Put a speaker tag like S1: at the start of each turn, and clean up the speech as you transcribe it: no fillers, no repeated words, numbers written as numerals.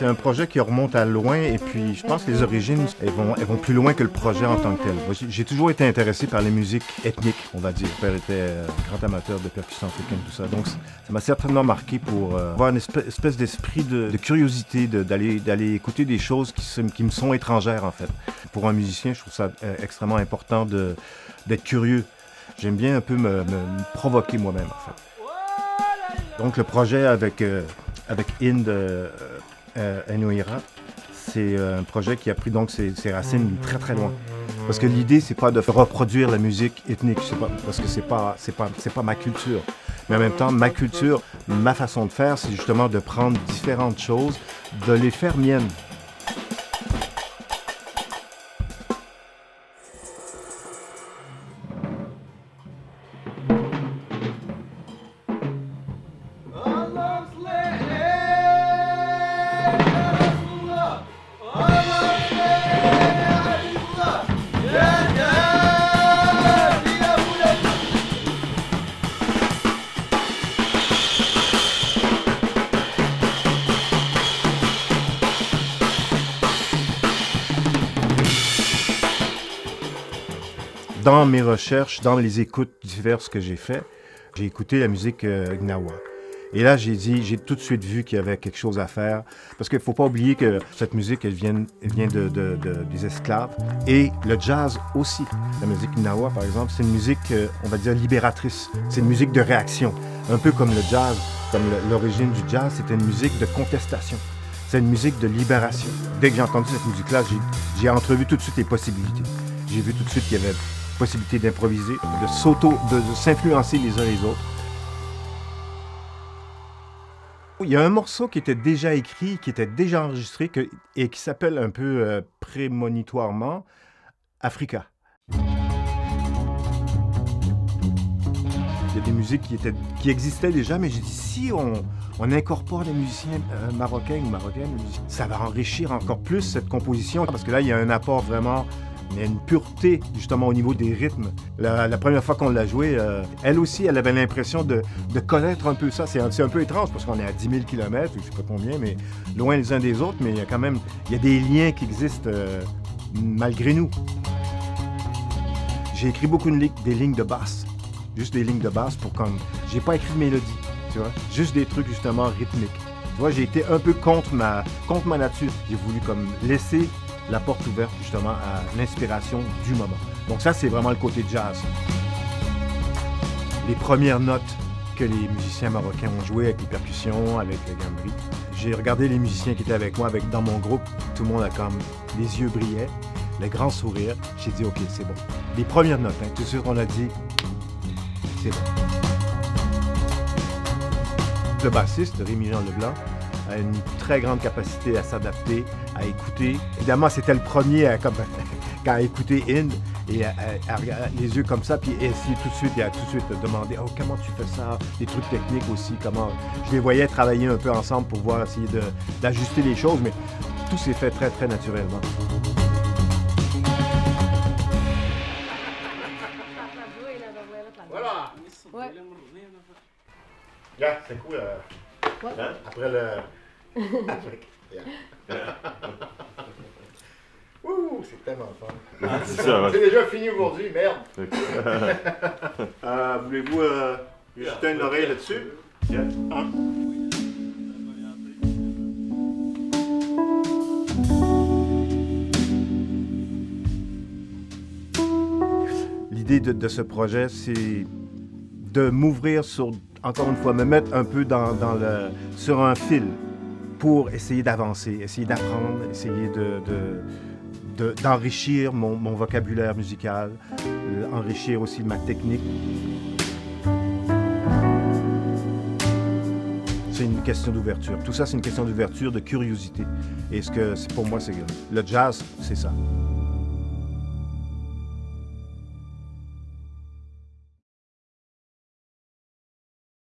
S1: C'est un projet qui remonte à loin et puis je pense que les origines, elles vont plus loin que le projet en tant que tel. Moi, j'ai toujours été intéressé par les musiques ethniques, on va dire. Mon père était grand amateur de percussion africaine, tout ça. Donc ça m'a certainement marqué pour avoir une espèce d'esprit de curiosité, d'aller écouter des choses qui me sont étrangères en fait. Pour un musicien, je trouve ça extrêmement important d'être curieux. J'aime bien un peu me provoquer moi-même en fait. Donc le projet avec Inde Enoira, c'est un projet qui a pris donc ses racines très très loin. Parce que l'idée c'est pas de reproduire la musique ethnique, parce que c'est pas ma culture. Mais en même temps, ma culture, ma façon de faire, c'est justement de prendre différentes choses, de les faire miennes. Dans mes recherches, dans les écoutes diverses que j'ai faites, j'ai écouté la musique gnawa. Et là, j'ai tout de suite vu qu'il y avait quelque chose à faire. Parce qu'il ne faut pas oublier que cette musique, elle vient des esclaves. Et le jazz aussi. La musique gnawa, par exemple, c'est une musique, on va dire, libératrice. C'est une musique de réaction. Un peu comme le jazz, comme l'origine du jazz, c'était une musique de contestation. C'est une musique de libération. Dès que j'ai entendu cette musique-là, j'ai entrevu tout de suite les possibilités. J'ai vu tout de suite qu'il y avait possibilité d'improviser, de s'influencer les uns les autres. Il y a un morceau qui était déjà écrit, qui était déjà enregistré et qui s'appelle un peu prémonitoirement Africa. Il y a des musiques qui existaient déjà, mais j'ai dit si on incorpore les musiciens marocains ou marocaines, ça va enrichir encore plus cette composition, parce que là, il y a un apport vraiment. Il y a une pureté, justement, au niveau des rythmes. La première fois qu'on l'a joué, elle aussi, elle avait l'impression de connaître un peu ça. C'est un peu étrange, parce qu'on est à 10 000 km, je ne sais pas combien, mais loin les uns des autres, mais il y a quand même des liens qui existent malgré nous. J'ai écrit beaucoup des lignes de basse, juste des lignes de basse pour comme... J'ai pas écrit de mélodie, tu vois, juste des trucs, justement, rythmiques. Tu vois, j'ai été un peu contre ma nature. J'ai voulu comme laisser la porte ouverte justement à l'inspiration du moment. Donc ça, c'est vraiment le côté jazz. Les premières notes que les musiciens marocains ont jouées avec les percussions, avec le gambri. J'ai regardé les musiciens qui étaient avec moi, dans mon groupe. Tout le monde a comme les yeux brillaient, le grand sourire. J'ai dit, OK, c'est bon. Les premières notes, tout ce qu'on a dit, c'est bon. Le bassiste, Rémi-Jean Leblanc, a une très grande capacité à s'adapter, à écouter. Évidemment, c'était le premier à écouter Inde et à les yeux comme ça, puis essayer tout de suite demander « Oh, comment tu fais ça? » Des trucs techniques aussi, comment... Je les voyais travailler un peu ensemble pour voir, essayer d'ajuster les choses, mais tout s'est fait très, très naturellement. Voilà! Ouais. Yeah, c'est cool. Hein? Après le... Afrique. Yeah. Ouh, c'est tellement fun.
S2: Ah, c'est ça, ouais.
S1: C'est déjà fini aujourd'hui, merde. Voulez-vous jeter une oreille là-dessus? Yeah. Hein? L'idée de ce projet, c'est de m'ouvrir encore une fois, me mettre un peu sur un fil pour essayer d'avancer, essayer d'apprendre, essayer d'enrichir mon vocabulaire musical, enrichir aussi ma technique. C'est une question d'ouverture. Tout ça, c'est une question d'ouverture, de curiosité. Et pour moi, le jazz, c'est ça.